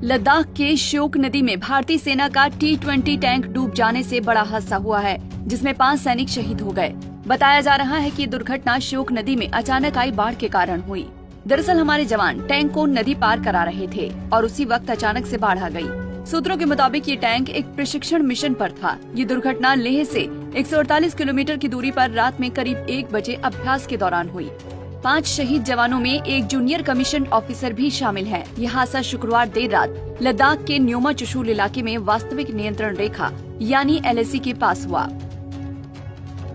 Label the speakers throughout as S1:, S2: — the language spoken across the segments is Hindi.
S1: लद्दाख के श्योक नदी में भारतीय सेना का T-20 टैंक डूब जाने से बड़ा हादसा हुआ है, जिसमें 5 सैनिक शहीद हो गए। बताया जा रहा है कि ये दुर्घटना श्योक नदी में अचानक आई बाढ़ के कारण हुई। दरअसल हमारे जवान टैंक को नदी पार करा रहे थे और उसी वक्त अचानक से बाढ़ आ गई। सूत्रों के मुताबिक ये टैंक एक प्रशिक्षण मिशन पर था। ये दुर्घटना लेह से 148 किलोमीटर की दूरी पर रात में करीब 1 बजे अभ्यास के दौरान हुई। 5 शहीद जवानों में एक जूनियर कमीशन ऑफिसर भी शामिल है। यह हादसा शुक्रवार देर रात लद्दाख के न्योमा चुशूल इलाके में वास्तविक नियंत्रण रेखा यानी LAC के पास हुआ।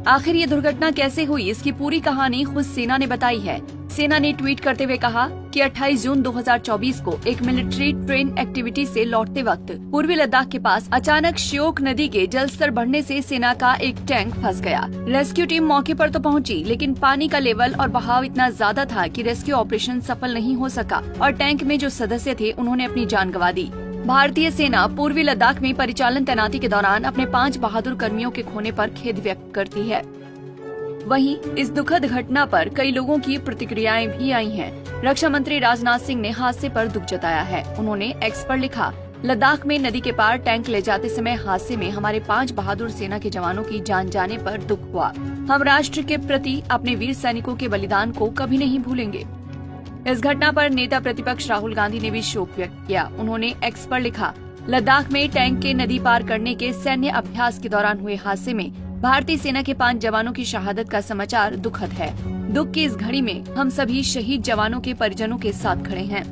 S1: आखिर ये दुर्घटना कैसे हुई, इसकी पूरी कहानी खुद सेना ने बताई है। सेना ने ट्वीट करते हुए कहा कि 28 जून 2024 को एक मिलिट्री ट्रेन एक्टिविटी से लौटते वक्त पूर्वी लद्दाख के पास अचानक श्योक नदी के जलस्तर बढ़ने से सेना का एक टैंक फंस गया। रेस्क्यू टीम मौके पर तो पहुंची, लेकिन पानी का लेवल और बहाव इतना ज्यादा था कि रेस्क्यू ऑपरेशन सफल नहीं हो सका और टैंक में जो सदस्य थे उन्होंने अपनी जान गंवा दी। भारतीय सेना पूर्वी लद्दाख में परिचालन तैनाती के दौरान अपने 5 बहादुर कर्मियों के खोने पर खेद व्यक्त करती है। वहीं इस दुखद घटना पर कई लोगों की प्रतिक्रियाएं भी आई हैं। रक्षा मंत्री राजनाथ सिंह ने हादसे पर दुख जताया है। उन्होंने एक्स पर लिखा, लद्दाख में नदी के पार टैंक ले जाते समय हादसे में हमारे 5 बहादुर सेना के जवानों की जान जाने पर दुख हुआ। हम राष्ट्र के प्रति अपने वीर सैनिकों के बलिदान को कभी नहीं भूलेंगे। इस घटना पर नेता प्रतिपक्ष राहुल गांधी ने भी शोक व्यक्त किया। उन्होंने एक्स पर लिखा, लद्दाख में टैंक के नदी पार करने के सैन्य अभ्यास के दौरान हुए हादसे में भारतीय सेना के 5 जवानों की शहादत का समाचार दुखद है। दुख की इस घड़ी में हम सभी शहीद जवानों के परिजनों के साथ खड़े हैं।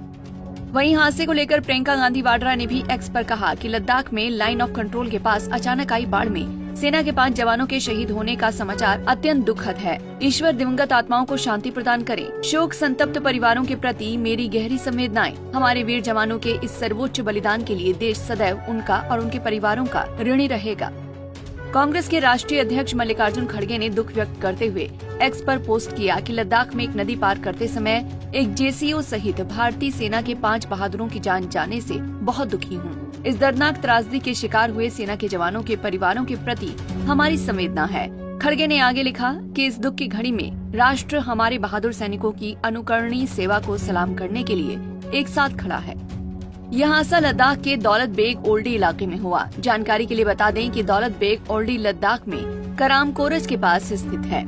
S1: वहीं हादसे को लेकर प्रियंका गांधी वाड्रा ने भी एक्स पर कहा कि लद्दाख में लाइन ऑफ कंट्रोल के पास अचानक आई बाढ़ में सेना के 5 जवानों के शहीद होने का समाचार अत्यंत दुखद है। ईश्वर दिवंगत आत्माओं को शांति प्रदान करे। शोक संतप्त परिवारों के प्रति मेरी गहरी संवेदनाएं। हमारे वीर जवानों के इस सर्वोच्च बलिदान के लिए देश सदैव उनका और उनके परिवारों का ऋणी रहेगा। कांग्रेस के राष्ट्रीय अध्यक्ष मल्लिकार्जुन खड़गे ने दुख व्यक्त करते हुए एक्स पर पोस्ट किया कि लद्दाख में एक नदी पार करते समय एक JCO सहित भारतीय सेना के 5 बहादुरों की जान जाने से बहुत दुखी हूँ। इस दर्दनाक त्रासदी के शिकार हुए सेना के जवानों के परिवारों के प्रति हमारी संवेदना है। खड़गे ने आगे लिखा कि इस दुख की घड़ी में राष्ट्र हमारे बहादुर सैनिकों की अनुकरणीय सेवा को सलाम करने के लिए एक साथ खड़ा है। यह हादसा लद्दाख के दौलत बेग ओल्डी इलाके में हुआ। जानकारी के लिए बता दें कि दौलत बेग ओल्डी लद्दाख में कराम कोरज के पास स्थित है।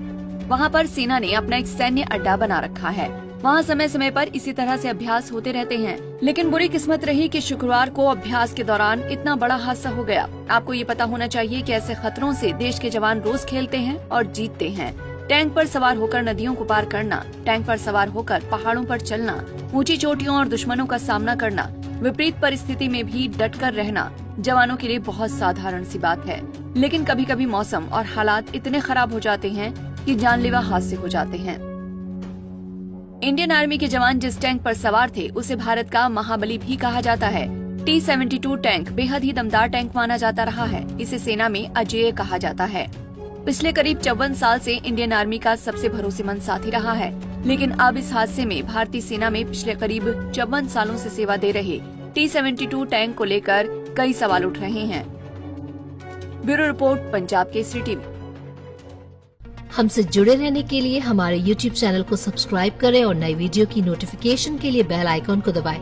S1: वहां पर सेना ने अपना एक सैन्य अड्डा बना रखा है। वहां समय समय पर इसी तरह से अभ्यास होते रहते हैं, लेकिन बुरी किस्मत रही कि शुक्रवार को अभ्यास के दौरान इतना बड़ा हादसा हो गया। आपको ये पता होना चाहिए कि ऐसे खतरों से देश के जवान रोज खेलते हैं और जीतते हैं। टैंक पर सवार होकर नदियों को पार करना, टैंक पर सवार होकर पहाड़ों पर चलना, ऊंची चोटियों और दुश्मनों का सामना करना, विपरीत परिस्थिति में भी डटकर रहना जवानों के लिए बहुत साधारण सी बात है। लेकिन कभी कभी मौसम और हालात इतने खराब हो जाते हैं कि जानलेवा हादसे हो जाते हैं। इंडियन आर्मी के जवान जिस टैंक पर सवार थे उसे भारत का महाबली भी कहा जाता है। T-72 टैंक बेहद ही दमदार टैंक माना जाता रहा है। इसे सेना में अजेय कहा जाता है। पिछले करीब 54 साल से इंडियन आर्मी का सबसे भरोसेमंद साथी रहा है, लेकिन अब इस हादसे में भारतीय सेना में पिछले करीब 54 सालों से सेवा दे रहे T-72 टैंक को लेकर कई सवाल उठ रहे हैं। Bureau report, Punjab Kesari TV.
S2: हमसे जुड़े रहने के लिए हमारे YouTube चैनल को सब्सक्राइब करें और नई वीडियो की नोटिफिकेशन के लिए बेल आइकॉन को दबाएं।